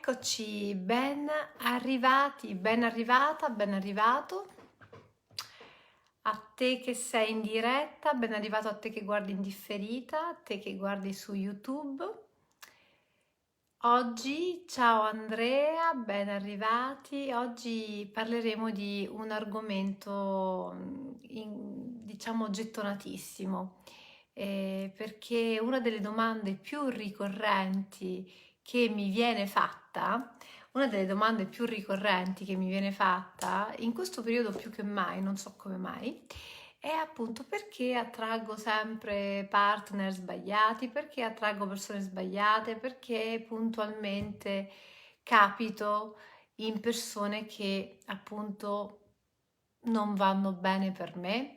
Eccoci, ben arrivati, ben arrivata, ben arrivato a te che sei in diretta, ben arrivato a te che guardi in differita, a te che guardi su YouTube. Oggi, ciao Andrea, ben arrivati. Oggi parleremo di un argomento, diciamo, gettonatissimo, perché una delle domande più ricorrenti che mi viene fatta, una delle domande più ricorrenti che mi viene fatta in questo periodo più che mai, non so come mai, è appunto perché attraggo sempre partner sbagliati, perché attraggo persone sbagliate, perché puntualmente capito in persone che appunto non vanno bene per me.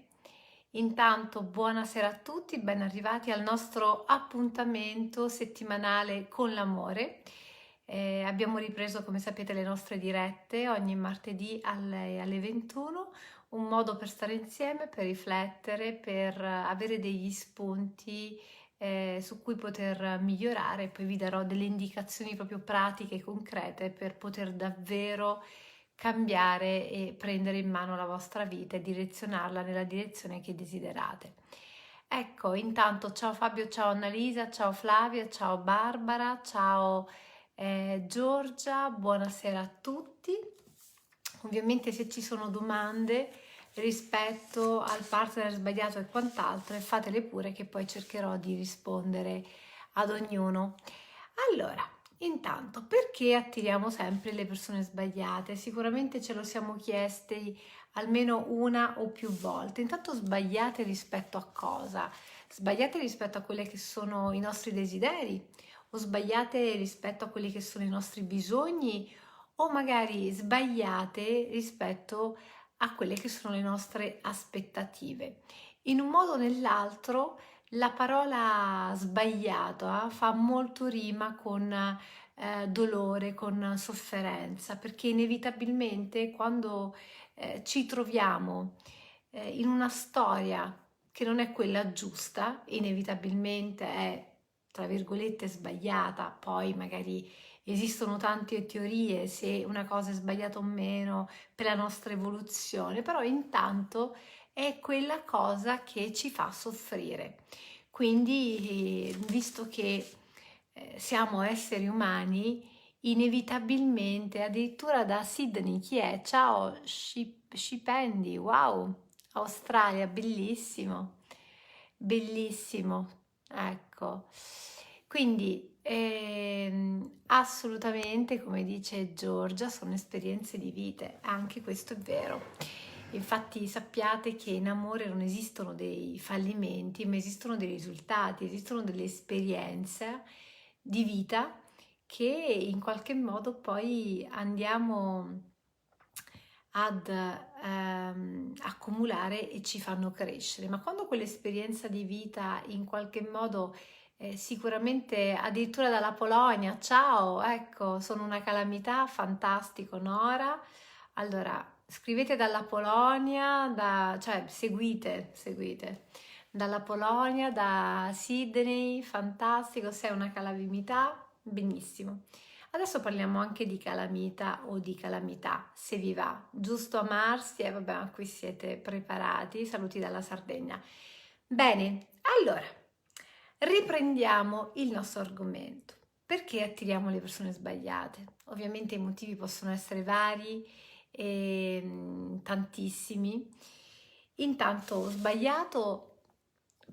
Intanto buonasera a tutti, ben arrivati al nostro appuntamento settimanale con l'amore. Abbiamo ripreso, come sapete, le nostre dirette ogni martedì alle 21, un modo per stare insieme, per riflettere, per avere degli spunti su cui poter migliorare. Poi vi darò delle indicazioni proprio pratiche e concrete per poter davvero cambiare e prendere in mano la vostra vita e direzionarla nella direzione che desiderate. Ecco, intanto ciao Fabio, ciao Annalisa, ciao Flavia, ciao Barbara, ciao Giorgia, buonasera a tutti. Ovviamente se ci sono domande rispetto al partner sbagliato e quant'altro, fatele pure che poi cercherò di rispondere ad ognuno. Allora, intanto, perché attiriamo sempre le persone sbagliate? Sicuramente ce lo siamo chiesti almeno una o più volte. Intanto sbagliate rispetto a cosa? Sbagliate rispetto a quelli che sono i nostri desideri o sbagliate rispetto a quelli che sono i nostri bisogni o magari sbagliate rispetto a quelle che sono le nostre aspettative. In un modo o nell'altro la parola sbagliato fa molto rima con dolore, con sofferenza, perché inevitabilmente quando ci troviamo in una storia che non è quella giusta, inevitabilmente è tra virgolette sbagliata, poi magari esistono tante teorie se una cosa è sbagliata o meno per la nostra evoluzione, però intanto è quella cosa che ci fa soffrire. Quindi, visto che siamo esseri umani, inevitabilmente, addirittura da Sydney, chi è? Ciao, Scipendi, wow, Australia, bellissimo, bellissimo, ecco. Quindi, assolutamente, come dice Giorgia, sono esperienze di vite, anche questo è vero. Infatti sappiate che in amore non esistono dei fallimenti, ma esistono dei risultati, esistono delle esperienze di vita che in qualche modo poi andiamo ad accumulare e ci fanno crescere. Ma quando quell'esperienza di vita in qualche modo sicuramente addirittura dalla Polonia, ciao, ecco, sono una calamità, fantastico Nora. Allora, scrivete dalla Polonia, cioè seguite. Dalla Polonia, da Sydney, fantastico, sei una calamità, benissimo. Adesso parliamo anche di calamita o di calamità, se vi va. Giusto amarsi, vabbè, ma qui siete preparati. Saluti dalla Sardegna. Bene, allora, riprendiamo il nostro argomento. Perché attiriamo le persone sbagliate? Ovviamente i motivi possono essere vari e tantissimi. Intanto sbagliato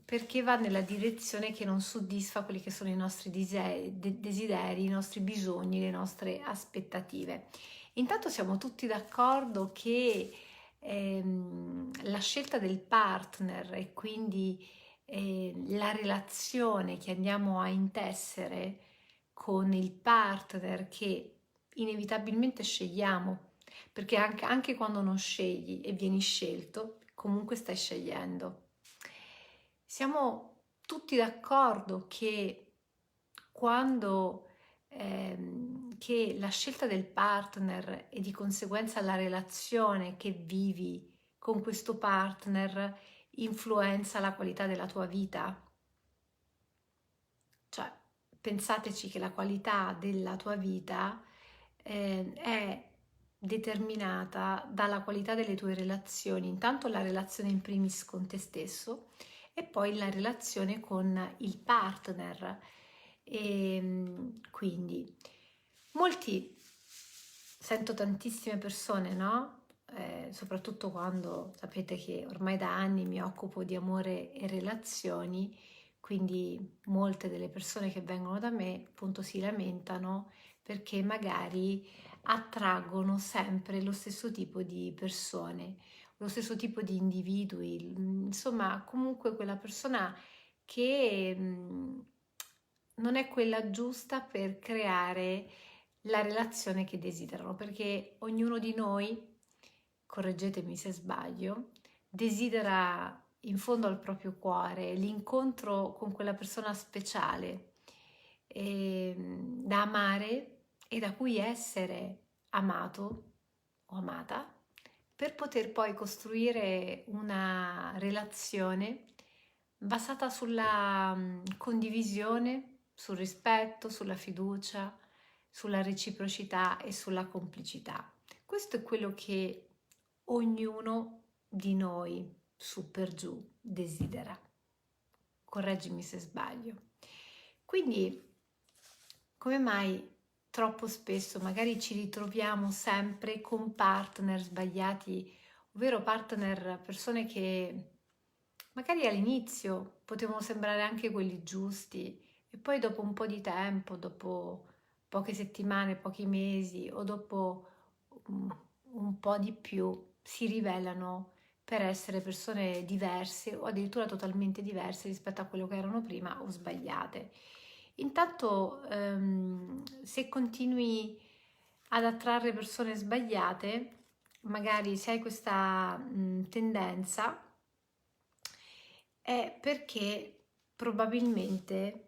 perché va nella direzione che non soddisfa quelli che sono i nostri desideri, i nostri bisogni, le nostre aspettative. Intanto siamo tutti d'accordo che la scelta del partner e quindi la relazione che andiamo a intessere con il partner che inevitabilmente scegliamo, perché anche quando non scegli e vieni scelto, comunque stai scegliendo. Siamo tutti d'accordo che quando che la scelta del partner e di conseguenza la relazione che vivi con questo partner influenza la qualità della tua vita. Cioè, pensateci che la qualità della tua vita è determinata dalla qualità delle tue relazioni, intanto la relazione in primis con te stesso e poi la relazione con il partner. Quindi sento tantissime persone, no? Soprattutto quando sapete che ormai da anni mi occupo di amore e relazioni, quindi molte delle persone che vengono da me appunto si lamentano perché magari attraggono sempre lo stesso tipo di persone, lo stesso tipo di individui, insomma, comunque quella persona che non è quella giusta per creare la relazione che desiderano, perché ognuno di noi, correggetemi se sbaglio, desidera in fondo al proprio cuore l'incontro con quella persona speciale da amare e da cui essere amato o amata per poter poi costruire una relazione basata sulla condivisione, sul rispetto, sulla fiducia, sulla reciprocità e sulla complicità. Questo è quello che ognuno di noi, su per giù, desidera. Correggimi se sbaglio. Quindi, come mai troppo spesso magari ci ritroviamo sempre con partner sbagliati, ovvero partner, persone che magari all'inizio potevano sembrare anche quelli giusti e poi dopo un po' di tempo, dopo poche settimane, pochi mesi o dopo un un po' di più si rivelano per essere persone diverse o addirittura totalmente diverse rispetto a quello che erano prima o sbagliate. Intanto, se continui ad attrarre persone sbagliate, magari se hai questa tendenza, è perché probabilmente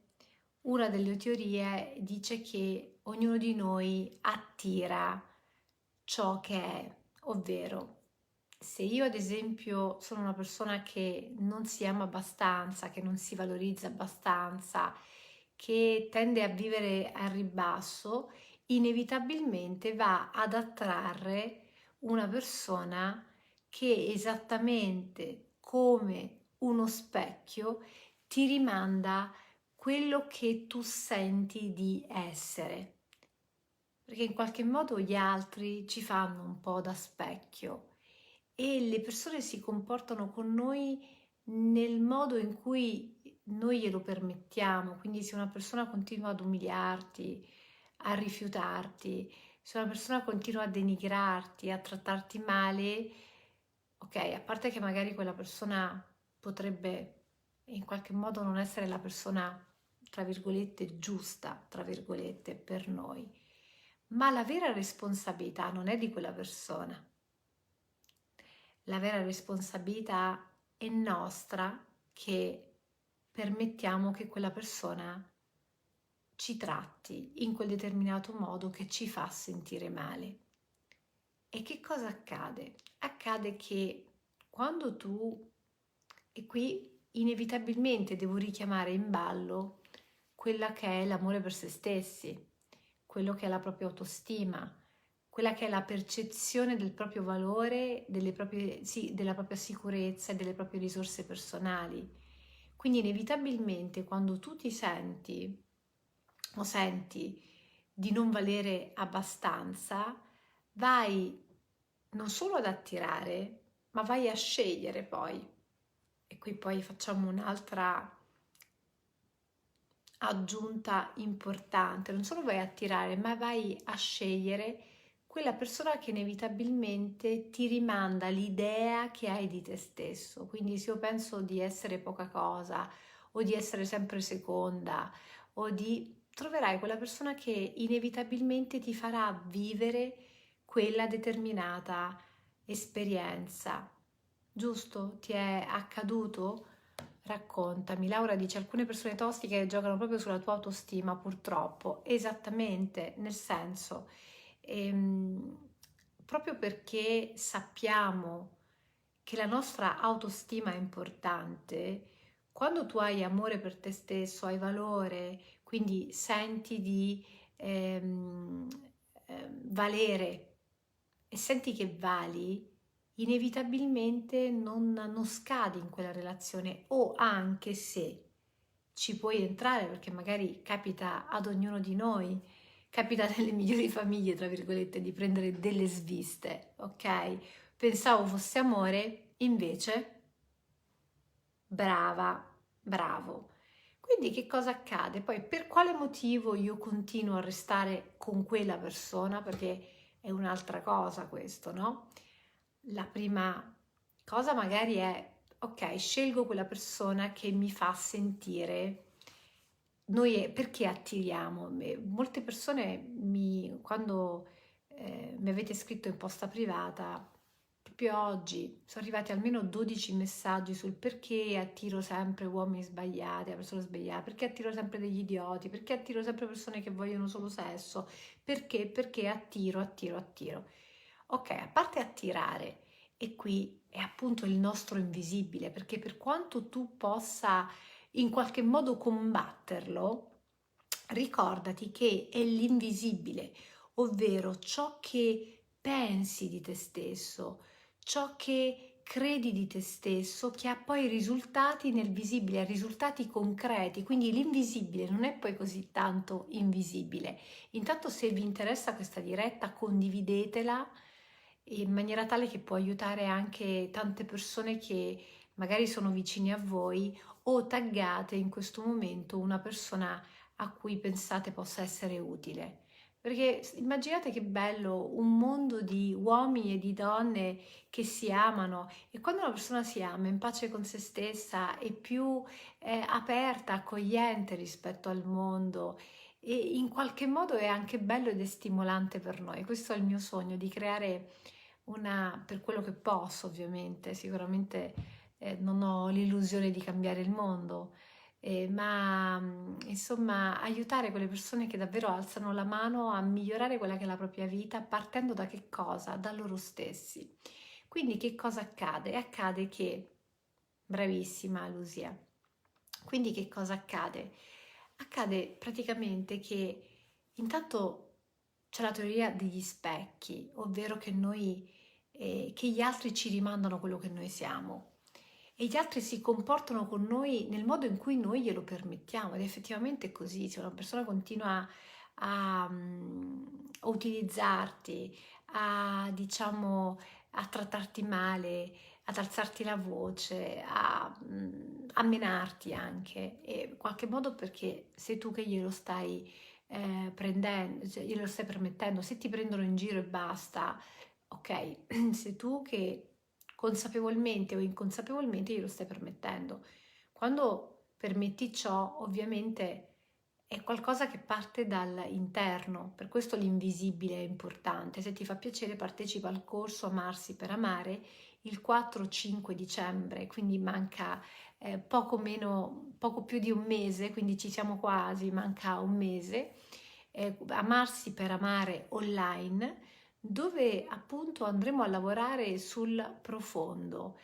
una delle teorie dice che ognuno di noi attira ciò che è, ovvero se io ad esempio sono una persona che non si ama abbastanza, che non si valorizza abbastanza, che tende a vivere al ribasso, inevitabilmente va ad attrarre una persona che esattamente come uno specchio ti rimanda quello che tu senti di essere, perché in qualche modo gli altri ci fanno un po' da specchio e le persone si comportano con noi nel modo in cui noi glielo permettiamo. Quindi se una persona continua ad umiliarti, a rifiutarti, se una persona continua a denigrarti, a trattarti male, ok, a parte che magari quella persona potrebbe in qualche modo non essere la persona, tra virgolette, giusta, tra virgolette, per noi, ma la vera responsabilità non è di quella persona. La vera responsabilità è nostra che permettiamo che quella persona ci tratti in quel determinato modo che ci fa sentire male. E che cosa accade? Accade che quando tu, e qui inevitabilmente devo richiamare in ballo quella che è l'amore per se stessi, quello che è la propria autostima, quella che è la percezione del proprio valore, della propria sicurezza e delle proprie risorse personali. Quindi inevitabilmente quando tu ti senti o senti di non valere abbastanza, vai non solo ad attirare, ma vai a scegliere poi. E qui poi facciamo un'altra aggiunta importante, non solo vai a attirare, ma vai a scegliere quella persona che inevitabilmente ti rimanda l'idea che hai di te stesso. Quindi se io penso di essere poca cosa o di essere sempre seconda troverai quella persona che inevitabilmente ti farà vivere quella determinata esperienza. Giusto? Ti è accaduto? Raccontami. Laura dice: alcune persone tossiche giocano proprio sulla tua autostima, purtroppo. Esattamente, nel senso, ehm, proprio perché sappiamo che la nostra autostima è importante, quando tu hai amore per te stesso, hai valore, quindi senti di valere e senti che vali, inevitabilmente non scadi in quella relazione, o anche se ci puoi entrare, perché magari capita ad ognuno di noi, capita nelle migliori famiglie, tra virgolette, di prendere delle sviste, ok? Pensavo fosse amore, invece brava, bravo. Quindi che cosa accade? Poi per quale motivo io continuo a restare con quella persona? Perché è un'altra cosa questo, no? La prima cosa magari è, ok, scelgo quella persona che mi fa sentire. Perché attiriamo? Molte persone quando mi avete scritto in posta privata, proprio oggi sono arrivati almeno 12 messaggi sul perché attiro sempre uomini sbagliati, persone sbagliate, perché attiro sempre degli idioti, perché attiro sempre persone che vogliono solo sesso, perché attiro. Ok, a parte attirare, e qui è appunto il nostro invisibile, perché per quanto tu possa in qualche modo combatterlo, ricordati che è l'invisibile, ovvero ciò che pensi di te stesso, ciò che credi di te stesso, che ha poi risultati nel visibile, risultati concreti, quindi l'invisibile non è poi così tanto invisibile. Intanto, se vi interessa questa diretta, condividetela in maniera tale che può aiutare anche tante persone che magari sono vicine a voi, o taggate in questo momento una persona a cui pensate possa essere utile. Perché immaginate che bello un mondo di uomini e di donne che si amano, e quando una persona si ama in pace con se stessa, è più aperta, accogliente rispetto al mondo, e in qualche modo è anche bello ed è stimolante per noi. Questo è il mio sogno, di creare per quello che posso, ovviamente, sicuramente non ho l'illusione di cambiare il mondo, ma insomma aiutare quelle persone che davvero alzano la mano a migliorare quella che è la propria vita, partendo da che cosa? Da loro stessi. Quindi che cosa accade? Accade che, bravissima Lucia, quindi che cosa accade? Accade praticamente che intanto c'è la teoria degli specchi, ovvero che gli altri ci rimandano quello che noi siamo, e gli altri si comportano con noi nel modo in cui noi glielo permettiamo, ed effettivamente è così. Se una persona continua a utilizzarti, diciamo, a trattarti male, ad alzarti la voce, a menarti anche, e in qualche modo perché sei tu che glielo stai prendendo, cioè glielo stai permettendo. Se ti prendono in giro e basta, ok, sei tu che consapevolmente o inconsapevolmente glielo stai permettendo. Quando permetti ciò, ovviamente è qualcosa che parte dall'interno, per questo l'invisibile è importante. Se ti fa piacere, partecipa al corso Amarsi per amare il 4-5 dicembre, quindi manca poco più di un mese, quindi ci siamo quasi, manca un mese. Amarsi per amare online, dove appunto andremo a lavorare sul profondo,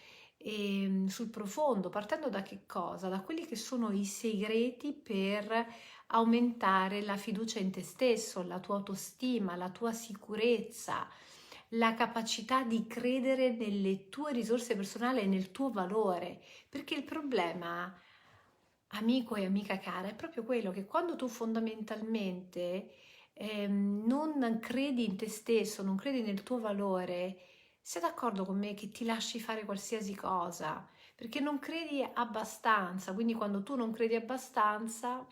partendo da che cosa? Da quelli che sono i segreti per aumentare la fiducia in te stesso, la tua autostima, la tua sicurezza, la capacità di credere nelle tue risorse personali e nel tuo valore. Perché il problema, amico e amica cara, è proprio quello che quando tu fondamentalmente non credi in te stesso, non credi nel tuo valore, sei d'accordo con me che ti lasci fare qualsiasi cosa, perché non credi abbastanza. Quindi quando tu non credi abbastanza,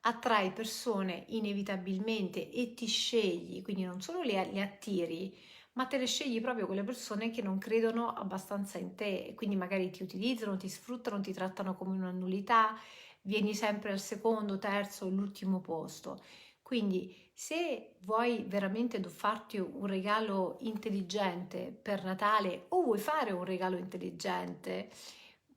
attrai persone inevitabilmente e ti scegli, quindi non solo le attiri, ma te le scegli proprio quelle persone che non credono abbastanza in te, e quindi magari ti utilizzano, ti sfruttano, ti trattano come una nullità, vieni sempre al secondo, terzo, l'ultimo posto. Quindi se vuoi veramente farti un regalo intelligente per Natale, o vuoi fare un regalo intelligente,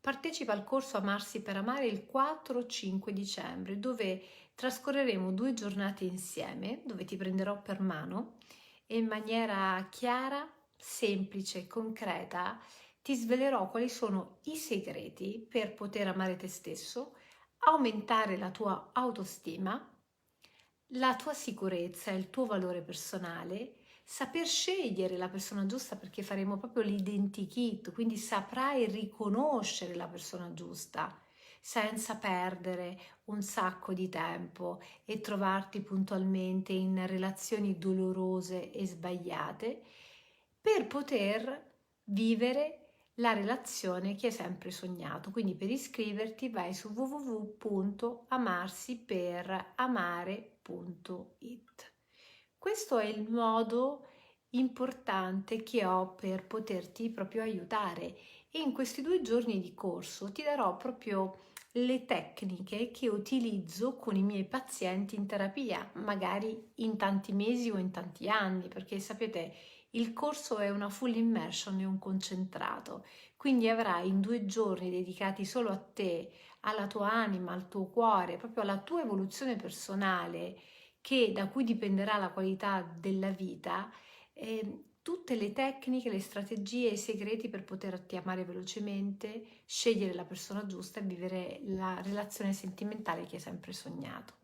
partecipa al corso Amarsi per amare il 4-5 dicembre, dove trascorreremo 2 giornate insieme, dove ti prenderò per mano e in maniera chiara, semplice, concreta ti svelerò quali sono i segreti per poter amare te stesso, aumentare la tua autostima, la tua sicurezza e il tuo valore personale, saper scegliere la persona giusta, perché faremo proprio l'identikit, quindi saprai riconoscere la persona giusta senza perdere un sacco di tempo e trovarti puntualmente in relazioni dolorose e sbagliate, per poter vivere la relazione che hai sempre sognato. Quindi per iscriverti vai su www.amarsiperamare.it. Questo è il modo importante che ho per poterti proprio aiutare, e in questi 2 giorni di corso ti darò proprio le tecniche che utilizzo con i miei pazienti in terapia, magari in tanti mesi o in tanti anni, perché sapete, il corso è una full immersion, è un concentrato, quindi avrai in 2 giorni dedicati solo a te, alla tua anima, al tuo cuore, proprio alla tua evoluzione personale, da cui dipenderà la qualità della vita, tutte le tecniche, le strategie e i segreti per poterti amare velocemente, scegliere la persona giusta e vivere la relazione sentimentale che hai sempre sognato.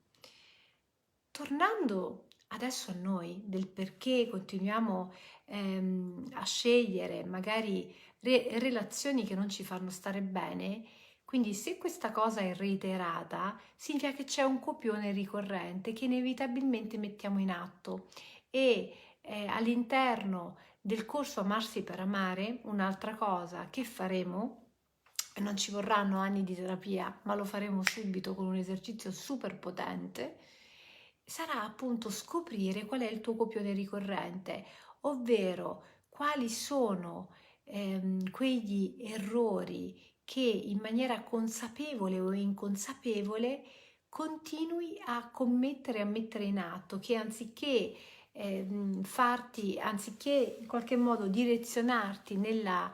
Tornando adesso a noi, del perché continuiamo a scegliere magari relazioni che non ci fanno stare bene, quindi se questa cosa è reiterata, significa che c'è un copione ricorrente che inevitabilmente mettiamo in atto, e all'interno del corso Amarsi per amare, un'altra cosa che faremo, e non ci vorranno anni di terapia, ma lo faremo subito con un esercizio super potente, sarà appunto scoprire qual è il tuo copione ricorrente, ovvero quali sono quegli errori che in maniera consapevole o inconsapevole continui a commettere e a mettere in atto, che anziché anziché in qualche modo direzionarti nella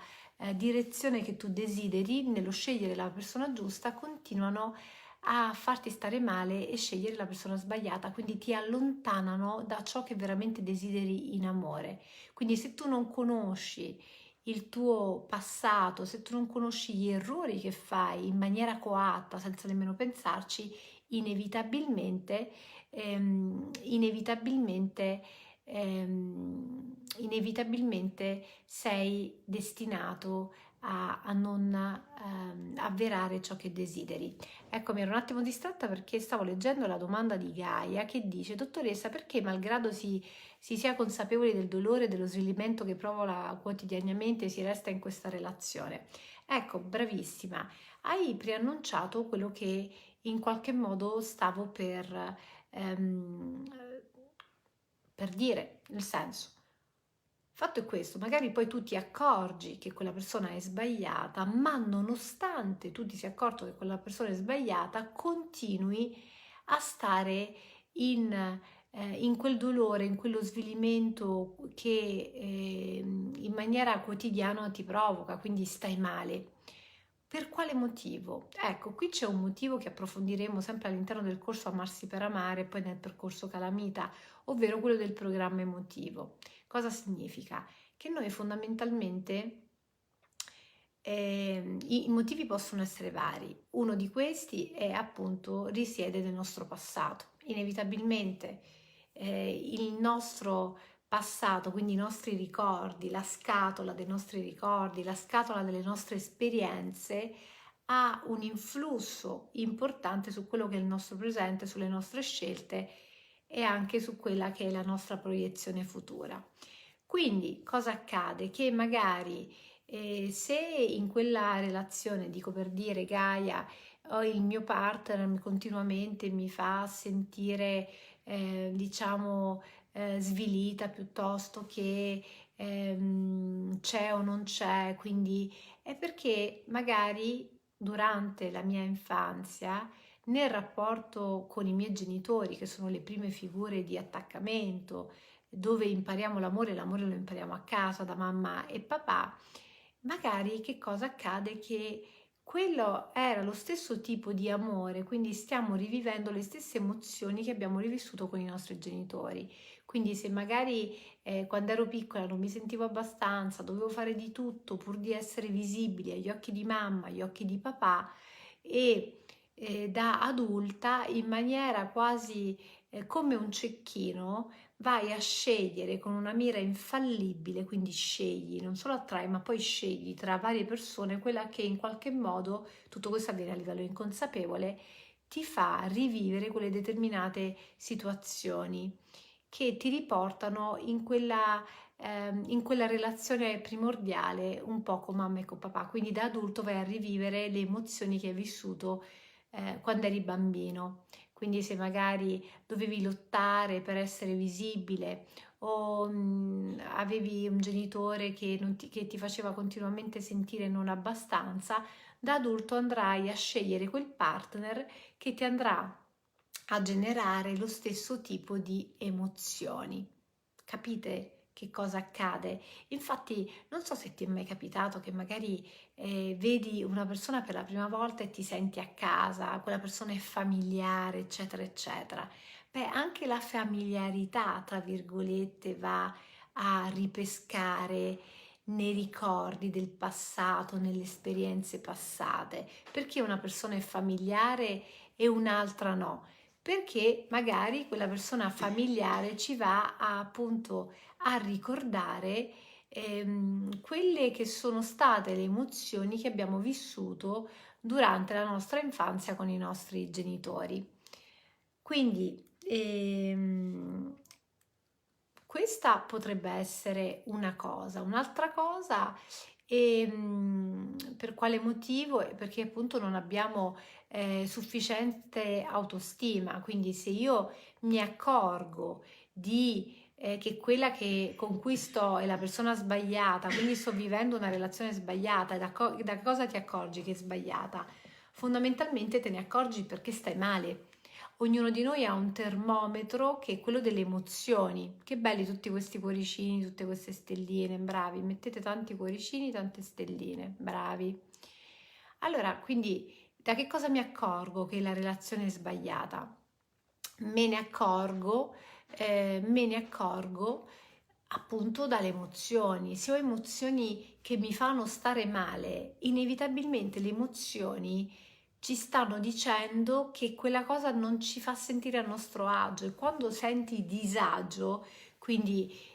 direzione che tu desideri, nello scegliere la persona giusta, continuano a farti stare male e scegliere la persona sbagliata, quindi ti allontanano da ciò che veramente desideri in amore. Quindi se tu non conosci il tuo passato, se tu non conosci gli errori che fai in maniera coatta, senza nemmeno pensarci, inevitabilmente, inevitabilmente sei destinato a non avverare ciò che desideri. Ecco, mi ero un attimo distratta perché stavo leggendo la domanda di Gaia che dice: dottoressa, perché malgrado si sia consapevoli del dolore e dello svilimento che provoca quotidianamente, si resta in questa relazione? Ecco, bravissima, hai preannunciato quello che in qualche modo stavo ehm, per dire, nel senso. Fatto è questo, magari poi tu ti accorgi che quella persona è sbagliata, ma nonostante tu ti sia accorto che quella persona è sbagliata, continui a stare in quel dolore, in quello svilimento che in maniera quotidiana ti provoca, quindi stai male. Per quale motivo? Ecco, qui c'è un motivo che approfondiremo sempre all'interno del corso Amarsi per amare e poi nel percorso Calamita, ovvero quello del programma emotivo. Cosa significa? Che noi fondamentalmente i motivi possono essere vari. Uno di questi è appunto risiede nel nostro passato. Inevitabilmente il nostro passato, quindi i nostri ricordi, la scatola dei nostri ricordi, la scatola delle nostre esperienze ha un influsso importante su quello che è il nostro presente, sulle nostre scelte e anche su quella che è la nostra proiezione futura. Quindi cosa accade? Che magari se in quella relazione, dico per dire Gaia, il mio partner continuamente mi fa sentire diciamo svilita piuttosto che c'è o non c'è, quindi è perché magari durante la mia infanzia, nel rapporto con i miei genitori, che sono le prime figure di attaccamento, dove impariamo l'amore lo impariamo a casa da mamma e papà, magari che cosa accade? Che quello era lo stesso tipo di amore, quindi stiamo rivivendo le stesse emozioni che abbiamo rivissuto con i nostri genitori. Quindi se magari quando ero piccola non mi sentivo abbastanza, dovevo fare di tutto pur di essere visibile agli occhi di mamma, agli occhi di papà, e da adulta in maniera quasi come un cecchino vai a scegliere con una mira infallibile, quindi scegli, non solo attrai, ma poi scegli tra varie persone quella che in qualche modo, tutto questo avviene a livello inconsapevole, ti fa rivivere quelle determinate situazioni che ti riportano in quella relazione primordiale, un po' con mamma e con papà. Quindi da adulto vai a rivivere le emozioni che hai vissuto quando eri bambino. Quindi se magari dovevi lottare per essere visibile o avevi un genitore che ti faceva continuamente sentire non abbastanza, da adulto andrai a scegliere quel partner che ti andrà a generare lo stesso tipo di emozioni. Capite che cosa accade? Infatti, non so se ti è mai capitato che magari vedi una persona per la prima volta e ti senti a casa, quella persona è familiare, eccetera, eccetera. Beh, anche la familiarità, tra virgolette, va a ripescare nei ricordi del passato, nelle esperienze passate. Perché una persona è familiare e un'altra no? Perché magari quella persona familiare ci va appunto a ricordare quelle che sono state le emozioni che abbiamo vissuto durante la nostra infanzia con i nostri genitori. Quindi questa potrebbe essere una cosa. Un'altra cosa per quale motivo? Perché appunto non abbiamo sufficiente autostima, quindi se io mi accorgo che quella con cui sto è la persona sbagliata, quindi sto vivendo una relazione sbagliata, da cosa ti accorgi che è sbagliata? Fondamentalmente te ne accorgi perché stai male. Ognuno di noi ha un termometro che è quello delle emozioni. Che belli tutti questi cuoricini, tutte queste stelline, bravi. Mettete tanti cuoricini, tante stelline, bravi. Allora, quindi da che cosa mi accorgo che la relazione è sbagliata? Me ne accorgo appunto dalle emozioni. Se ho emozioni che mi fanno stare male, inevitabilmente le emozioni ci stanno dicendo che quella cosa non ci fa sentire a nostro agio e quando senti disagio, quindi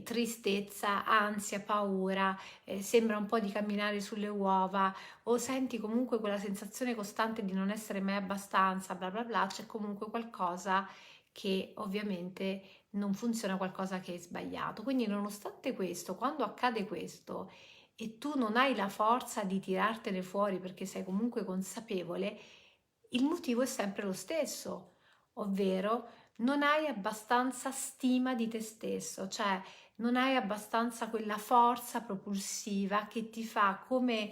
tristezza, ansia, paura, sembra un po' di camminare sulle uova o senti comunque quella sensazione costante di non essere mai abbastanza, bla bla bla, c'è comunque qualcosa che ovviamente non funziona, qualcosa che è sbagliato. Quindi nonostante questo, quando accade questo e tu non hai la forza di tirartene fuori perché sei comunque consapevole, il motivo è sempre lo stesso, ovvero non hai abbastanza stima di te stesso, cioè non hai abbastanza quella forza propulsiva che ti fa come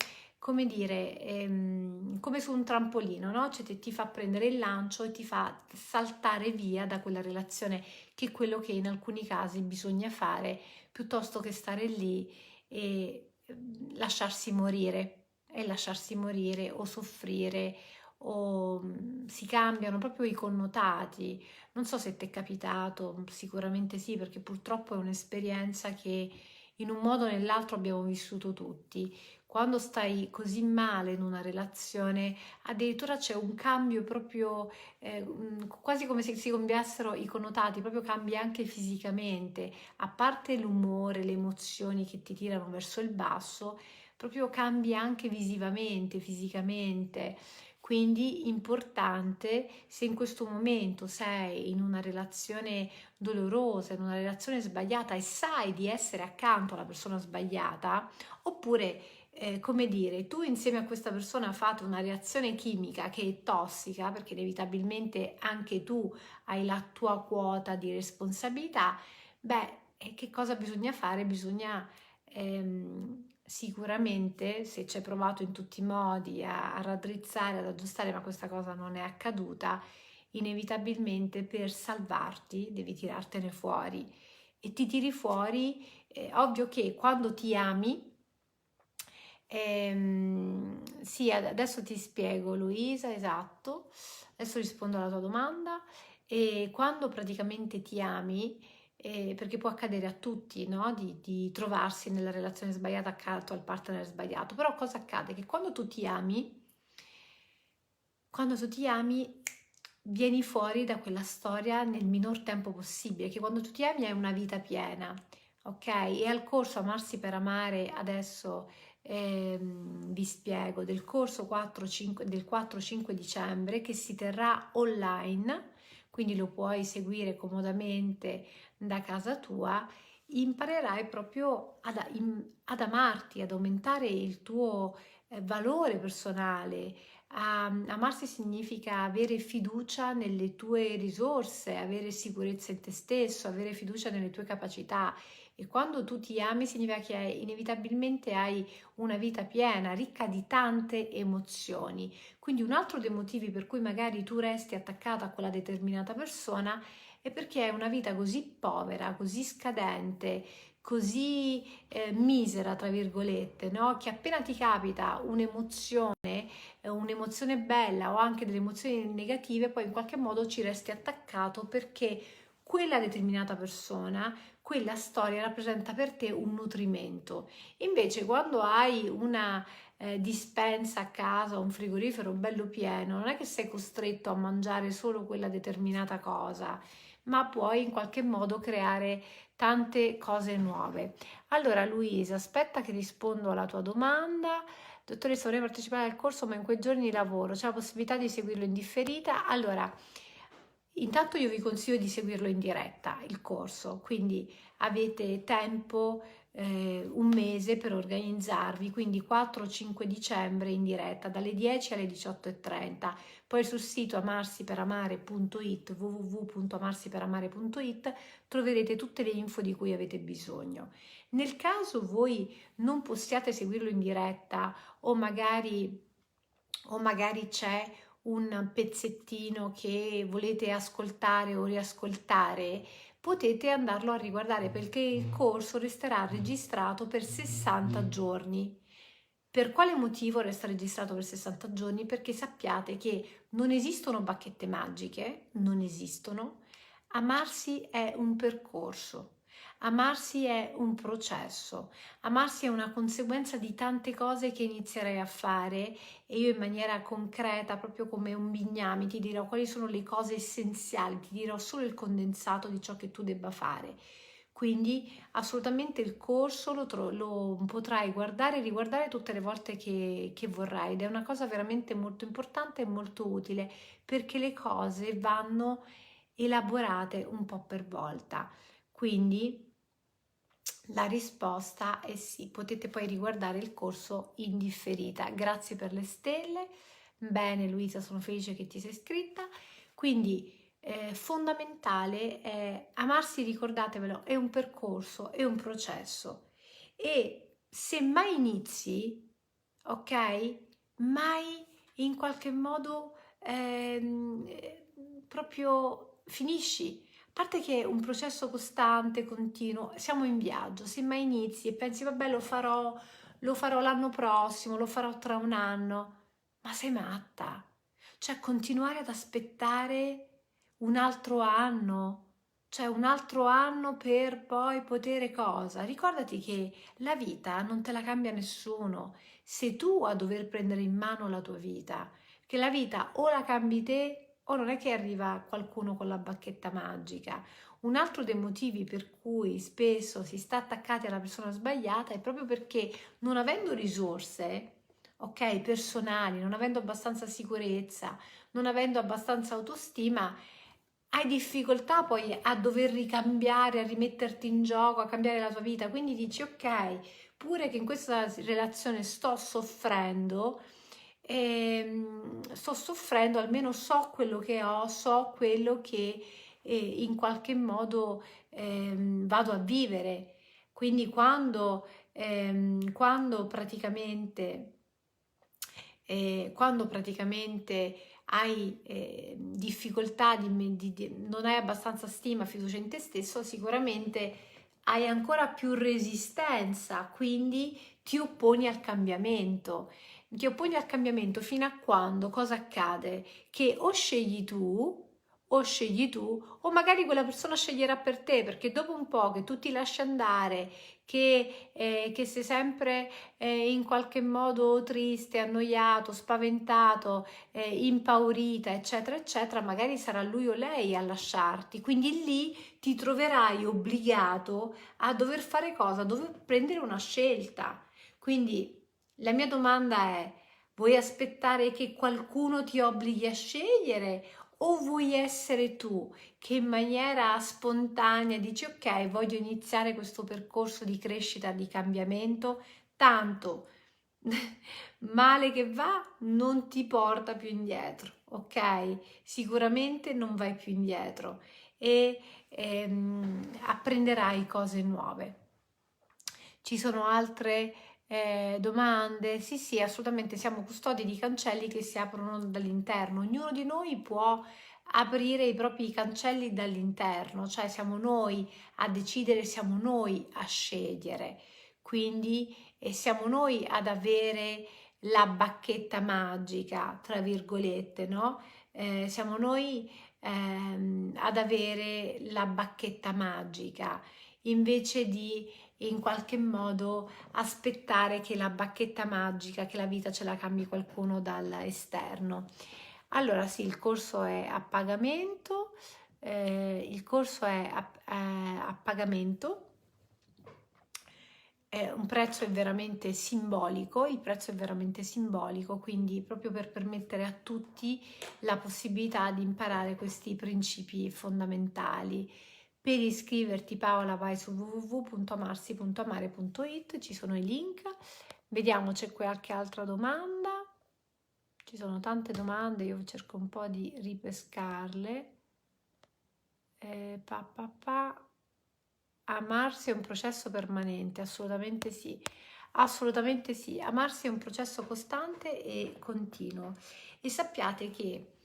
dire, come su un trampolino, no? Cioè ti fa prendere il lancio e ti fa saltare via da quella relazione, che è quello che in alcuni casi bisogna fare piuttosto che stare lì e lasciarsi morire o soffrire o si cambiano proprio i connotati. Non so se ti è capitato, sicuramente sì, perché purtroppo è un'esperienza che in un modo o nell'altro abbiamo vissuto tutti. Quando stai così male in una relazione, addirittura c'è un cambio proprio, quasi come se si cambiassero i connotati, proprio cambia anche fisicamente, a parte l'umore, le emozioni che ti tirano verso il basso, proprio cambia anche visivamente, fisicamente. Quindi importante, se in questo momento sei in una relazione dolorosa, in una relazione sbagliata e sai di essere accanto alla persona sbagliata, oppure come dire, tu insieme a questa persona fate una reazione chimica che è tossica, perché inevitabilmente anche tu hai la tua quota di responsabilità, beh, che cosa bisogna fare? Bisogna sicuramente, se ci hai provato in tutti i modi a raddrizzare, ad aggiustare, ma questa cosa non è accaduta, inevitabilmente per salvarti devi tirartene fuori e ti tiri fuori, ovvio che quando ti ami, sì, adesso ti spiego Luisa, esatto, adesso rispondo alla tua domanda. E quando praticamente ti ami, perché può accadere a tutti, no? Di trovarsi nella relazione sbagliata accanto al partner sbagliato, però cosa accade? Che quando tu ti ami, vieni fuori da quella storia nel minor tempo possibile, che quando tu ti ami hai una vita piena, ok? E al corso Amarsi per amare adesso vi spiego del corso 4-5 del 4-5 dicembre che si terrà online, quindi lo puoi seguire comodamente da casa tua. Imparerai proprio ad amarti, ad aumentare il tuo valore personale. Amarsi significa avere fiducia nelle tue risorse, avere sicurezza in te stesso, avere fiducia nelle tue capacità. E quando tu ti ami significa che inevitabilmente hai una vita piena, ricca di tante emozioni. Quindi un altro dei motivi per cui magari tu resti attaccata a quella determinata persona è perché è una vita così povera, così scadente, così misera, tra virgolette, no? Che appena ti capita un'emozione bella o anche delle emozioni negative, poi in qualche modo ci resti attaccato perché quella determinata persona, quella storia rappresenta per te un nutrimento. Invece quando hai una dispensa a casa, un frigorifero bello pieno, non è che sei costretto a mangiare solo quella determinata cosa, ma puoi in qualche modo creare tante cose nuove. Allora Luisa, aspetta che rispondo alla tua domanda. Dottoressa, vorrei partecipare al corso, ma in quei giorni lavoro, c'è la possibilità di seguirlo in differita? Allora, intanto io vi consiglio di seguirlo in diretta, il corso, quindi avete tempo, un mese per organizzarvi, quindi 4-5 dicembre in diretta, dalle 10 alle 18:30. Poi sul sito amarsiperamare.it, www.amarsiperamare.it, troverete tutte le info di cui avete bisogno. Nel caso voi non possiate seguirlo in diretta o magari c'è un pezzettino che volete ascoltare o riascoltare, potete andarlo a riguardare perché il corso resterà registrato per 60 giorni. Per quale motivo resta registrato per 60 giorni? Perché sappiate che non esistono bacchette magiche, non esistono. Amarsi è un percorso, amarsi è un processo, amarsi è una conseguenza di tante cose che inizierai a fare e io in maniera concreta, proprio come un bignami, ti dirò quali sono le cose essenziali, ti dirò solo il condensato di ciò che tu debba fare. Quindi assolutamente il corso lo potrai guardare e riguardare tutte le volte che vorrai ed è una cosa veramente molto importante e molto utile perché le cose vanno elaborate un po' per volta. Quindi la risposta è sì, potete poi riguardare il corso in differita. Grazie per le stelle. Bene Luisa, sono felice che ti sei iscritta. Quindi fondamentale è amarsi, ricordatevelo, è un percorso, è un processo e se mai inizi, ok, mai in qualche modo proprio finisci. A parte che è un processo costante, continuo, siamo in viaggio, se mai inizi e pensi vabbè lo farò l'anno prossimo, lo farò tra un anno, ma sei matta? Cioè continuare ad aspettare un altro anno, cioè un altro anno per poi poter cosa? Ricordati che la vita non te la cambia nessuno, sei tu a dover prendere in mano la tua vita, che la vita o la cambi te o non è che arriva qualcuno con la bacchetta magica. Un altro dei motivi per cui spesso si sta attaccati alla persona sbagliata è proprio perché non avendo risorse, ok, personali, non avendo abbastanza sicurezza, non avendo abbastanza autostima, hai difficoltà poi a dover ricambiare, a rimetterti in gioco, a cambiare la tua vita. Quindi dici ok, pure che in questa relazione sto soffrendo, almeno so quello che ho, so quello che in qualche modo vado a vivere. Quindi quando praticamente hai difficoltà, non hai abbastanza stima, fiducia in te stesso, sicuramente hai ancora più resistenza, quindi ti opponi al cambiamento. Ti opponi al cambiamento fino a quando cosa accade? Che o scegli tu o scegli tu, o magari quella persona sceglierà per te, perché dopo un po' che tu ti lasci andare, che sei sempre in qualche modo triste, annoiato, spaventato, impaurita, eccetera, eccetera, magari sarà lui o lei a lasciarti. Quindi lì ti troverai obbligato a dover fare cosa? A dover prendere una scelta. Quindi la mia domanda è: vuoi aspettare che qualcuno ti obblighi a scegliere o vuoi essere tu che in maniera spontanea dici ok, voglio iniziare questo percorso di crescita, di cambiamento, tanto male che va non ti porta più indietro, ok? Sicuramente non vai più indietro e apprenderai cose nuove. Ci sono altre domande? Sì, sì, assolutamente, siamo custodi di cancelli che si aprono dall'interno. Ognuno di noi può aprire i propri cancelli dall'interno, cioè siamo noi a decidere, siamo noi a scegliere. Quindi siamo noi ad avere la bacchetta magica, tra virgolette, no? Siamo noi ad avere la bacchetta magica invece di in qualche modo aspettare che la bacchetta magica, che la vita ce la cambi qualcuno dall'esterno. Allora sì, il corso è a pagamento, il corso è a pagamento, un prezzo è veramente simbolico, il prezzo è veramente simbolico, quindi proprio per permettere a tutti la possibilità di imparare questi principi fondamentali. Per iscriverti, Paola, vai su www.amarsi.amare.it, ci sono i link. Vediamo, c'è qualche altra domanda. Ci sono tante domande, io cerco un po' di ripescarle. Pa, pa, pa. Amarsi è un processo permanente, assolutamente sì. Assolutamente sì, amarsi è un processo costante e continuo e sappiate che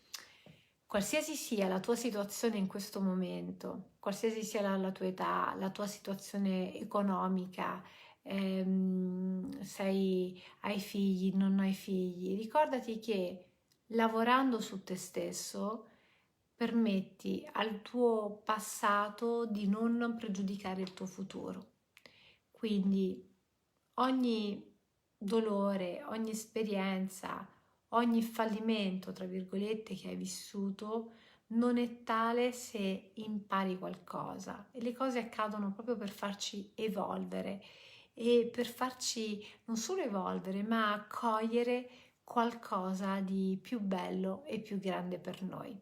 qualsiasi sia la tua situazione in questo momento, qualsiasi sia la tua età, la tua situazione economica, hai figli, non hai figli, ricordati che lavorando su te stesso permetti al tuo passato di non pregiudicare il tuo futuro. Quindi ogni dolore, ogni esperienza, ogni fallimento, tra virgolette, che hai vissuto non è tale se impari qualcosa e le cose accadono proprio per farci evolvere e per farci non solo evolvere ma accogliere qualcosa di più bello e più grande per noi.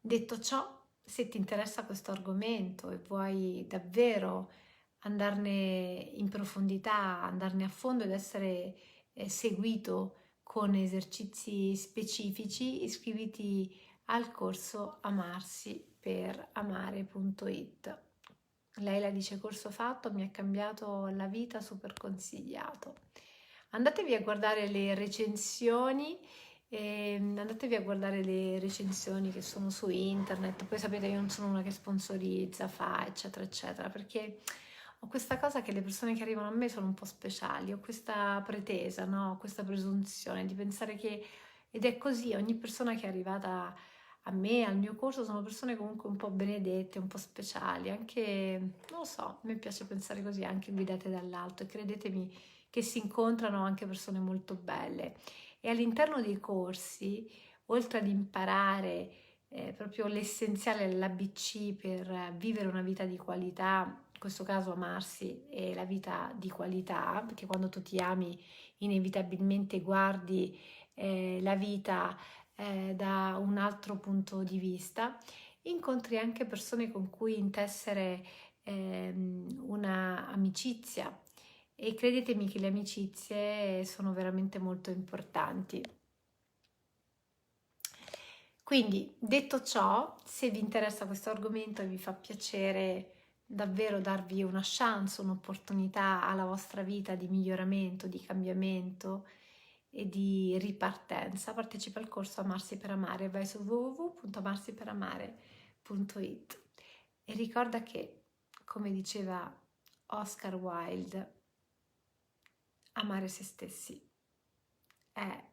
Detto ciò, se ti interessa questo argomento e vuoi davvero andarne in profondità, andarne a fondo ed essere seguito con esercizi specifici, iscriviti al corso Amarsi per amare.it. Lei la dice corso fatto, mi ha cambiato la vita, super consigliato. Andatevi a guardare le recensioni, andatevi a guardare le recensioni che sono su internet. Poi sapete, io non sono una che sponsorizza, fa eccetera eccetera, perché ho questa cosa che le persone che arrivano a me sono un po' speciali, ho questa pretesa, no? Questa presunzione di pensare che, ed è così, ogni persona che è arrivata a me, al mio corso, sono persone comunque un po' benedette, un po' speciali, anche, non lo so, a me piace pensare così, anche guidate dall'alto, e credetemi che si incontrano anche persone molto belle. E all'interno dei corsi, oltre ad imparare proprio l'essenziale dell'ABC per vivere una vita di qualità, in questo caso amarsi è la vita di qualità, perché quando tu ti ami inevitabilmente guardi la vita da un altro punto di vista, incontri anche persone con cui intessere una amicizia e credetemi che le amicizie sono veramente molto importanti. Quindi, detto ciò, se vi interessa questo argomento e vi fa piacere davvero darvi una chance, un'opportunità alla vostra vita di miglioramento, di cambiamento e di ripartenza, partecipa al corso Amarsi per Amare, vai su www.amarsiperamare.it e ricorda che, come diceva Oscar Wilde, amare se stessi è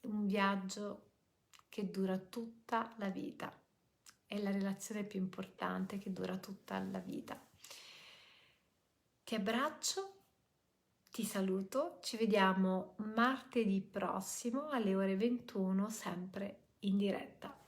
un viaggio che dura tutta la vita. È la relazione più importante che dura tutta la vita. Ti abbraccio, ti saluto, ci vediamo martedì prossimo alle ore 21, sempre in diretta.